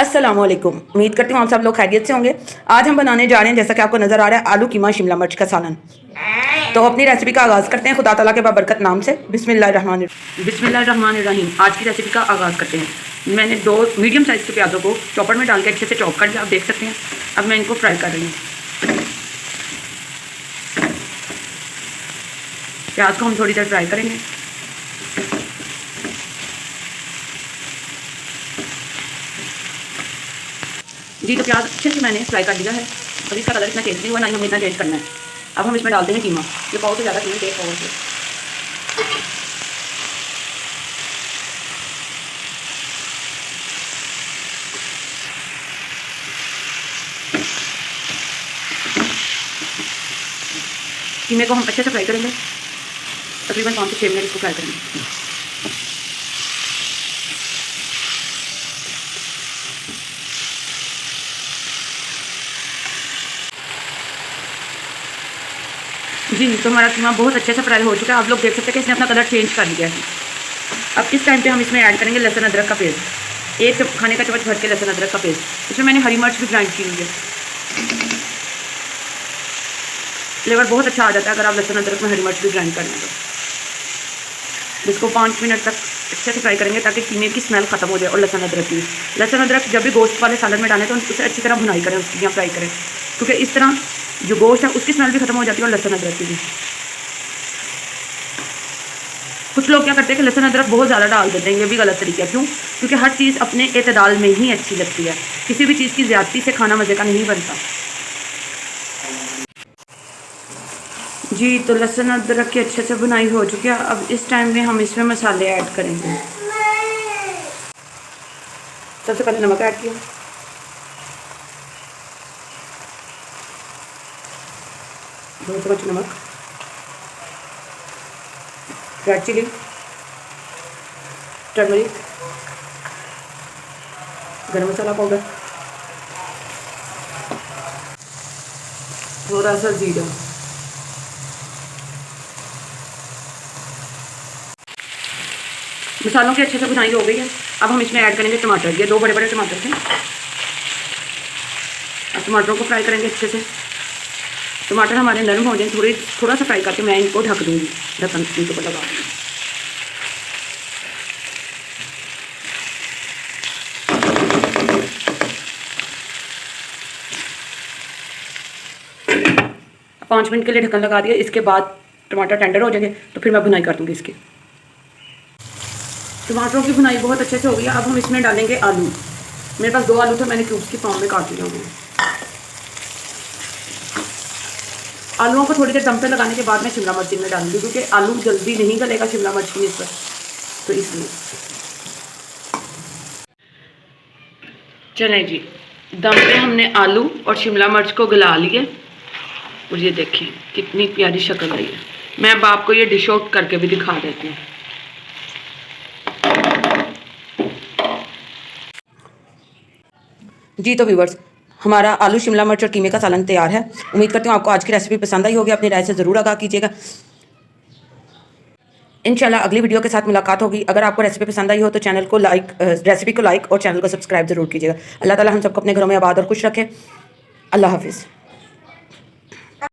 अस्सलाम वालेकुम। उम्मीद करती हूँ आप सब लोग खैरियत से होंगे। आज हम बनाने जा रहे हैं, जैसा कि आपको नज़र आ रहा है, आलू कीमा शिमला मिर्च का सालन। तो अपनी रेसिपी का आगाज़ करते हैं खुदा ताला के बाबरकत नाम से। बिस्मिल्लाहिर्रहमानिर्रहीम। आज की रेसिपी का आगाज़ करते हैं। मैंने 2 मीडियम साइज़ के प्याज़ों को चॉपर में डाल के अच्छे से चॉप कर लिया, आप देख सकते हैं। अब मैं इनको फ्राई कर रही हूँ। प्याज को हम थोड़ी देर फ्राई करेंगे। जी तो प्याज अच्छे से मैंने फ्राई कर लिया है। अभी इसका कलर इतना चेंज नहीं हुआ, ना ही हमें इतना चेंज करना है। अब हम इसमें डालते हैं कीमा। ये बहुत ज़्यादा कीमा टेस्ट होगा। कीमे को हम अच्छे से फ्राई करेंगे, तकरीबन 5 से 6 मिनट इसको फ्राई करेंगे। जी तो हमारा कीमा बहुत अच्छे से फ्राई हो चुका है। आप लोग देख सकते हैं कि इसने अपना कलर चेंज कर लिया है। अब इस टाइम पे हम इसमें ऐड करेंगे लहसुन अदरक का पेस्ट। 1 खाने का चम्मच भर के लहसुन अदरक का पेस्ट। इसमें मैंने हरी मिर्च भी ग्राइंड की हुई है। फ्लेवर बहुत अच्छा आ जाता है अगर आप लहसुन अदरक में हरी मिर्च भी ग्राइंड कर लें तो। इसको 5 मिनट तक अच्छे से फ्राई करेंगे ताकि कीमे की स्मेल खत्म हो जाए और लहसुन अदरक की। लहसुन अदरक जब भी गोश्त वाले सालन में डालें तो उसे अच्छी तरह भुनाई करें, उसकी या फ्राई करें, क्योंकि इस तरह जो गोश्त है उसकी स्मेल भी खत्म हो जाती है और लहसुन अदरक की भी। कुछ लोग क्या करते हैं कि लहसुन अदरक बहुत ज़्यादा डाल देते हैं, ये भी गलत तरीका है। क्यों? क्योंकि हर चीज़ अपने एतदाल में ही अच्छी लगती है। किसी भी चीज़ की ज़्यादती से खाना मज़े का नहीं बनता। जी तो लहसुन अदरक की अच्छे से भुनाई हो चुकी है। अब इस टाइम में हम इसमें मसाले ऐड करेंगे। सबसे पहले नमक ऐड किया, दो चम्मच नमक, रेड चिली, टर्मरिक, गरम मसाला पाउडर, थोड़ा सा जीरा। मसालों की अच्छे से भुनाई हो गई है। अब हम इसमें ऐड करेंगे टमाटर। ये 2 बड़े बड़े टमाटर थे। अब टमाटरों को फ्राई करेंगे अच्छे से। टमाटर हमारे नरम हो जाए, थोड़ा सा फ्राई करके मैं इनको ढक दूँगी, ढक्कन के ऊपर लगा दूँगी। पाँच मिनट के लिए ढक्कन लगा दिया। इसके बाद टमाटर टेंडर हो जाएंगे तो फिर मैं भुनाई कर दूँगी इसकी। टमाटरों की भुनाई बहुत अच्छे से हो गई है। अब हम इसमें डालेंगे आलू। मेरे पास 2 आलू थे, मैंने क्यूब्स की फॉर्म में काट लिया हूँ। आलूओं को थोड़ी देर दम पे लगाने के बाद मैं शिमला मिर्च में डालूंगी, क्योंकि आलू जल्दी नहीं गलेगा शिमला मिर्च की निस्बत, तो इसलिए। चलें जी, दम पे हमने आलू और शिमला मिर्च को गला लिए और ये देखें कितनी प्यारी शक्ल आई है। मैं अब आपको ये डिश आउट करके भी दिखा देती हूँ। जी तो व्यूवर्स, हमारा आलू शिमला मिर्च और कीमे का सालन तैयार है। उम्मीद करती हूँ आपको आज की रेसिपी पसंद आई होगी। अपनी राय से ज़रूर आगाह कीजिएगा। इंशाल्लाह अगली वीडियो के साथ मुलाकात होगी। अगर आपको रेसिपी पसंद आई हो तो रेसिपी को लाइक और चैनल को सब्सक्राइब ज़रूर कीजिएगा। अल्लाह ताला हम सबको अपने घरों में आबाद और खुश रखे। अल्लाह हाफिज़।